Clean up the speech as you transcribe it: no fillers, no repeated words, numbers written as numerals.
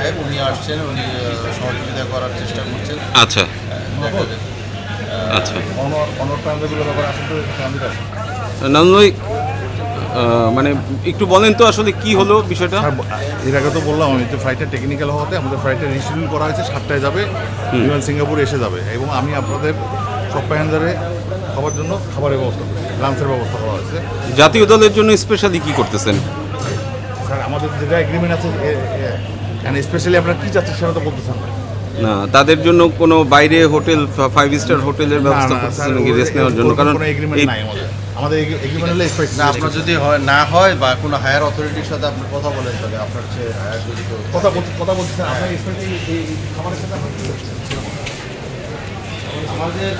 সাহেব, উনি আসছেন, উনি সহযোগিতা করার চেষ্টা করছেন। আচ্ছা দেখা যাক। আচ্ছা অনর ট্রানজিটগুলোর ব্যাপারে আসলে ট্রানজিট আছে। নানুই মানে একটু বলেন তো আসলে কি হলো বিষয়টা। এর আগে তো বললাম আমি, তো ফ্লাইটের টেকনিক্যাল হওয়াতে আমাদের ফ্লাইটটা রিশিডিউল করা হয়েছে, 7টায় যাবে, বিমান সিঙ্গাপুরে এসে যাবে। এবং আমি আপনাদের সব প্যাসেঞ্জারে খাবার জন্য খাবারের ব্যবস্থা করছি, লাঞ্চের ব্যবস্থা করা হয়েছে। জাতীয় দলের জন্য স্পেশালি কি করতেছেন? স্যার আমাদের যেটা এগ্রিমেন্ট আছে, স্পেশালি আপনারা কী চাচ্ছেন সেটা তো বলতেছেন না। না, তাদের জন্য কোনো বাইরে হোটেল 5 স্টার হোটেলের ব্যবস্থা করতেছেন নাকি রেস্ট নেওয়ার জন্য? কারণ কোনো এগ্রিমেন্ট নাই আমাদের এগ্রিমেন্ট হলে না, আপনার যদি না হয় বা কোনো হায়ার অথরিটির সাথে আপনি কথা বলেন, তবে আপনার হচ্ছে হায়ার যদি কথা বলতেছেন আপনার স্পেশালি এই খাবারের সাথে আপনার কী করছেন? আমাদের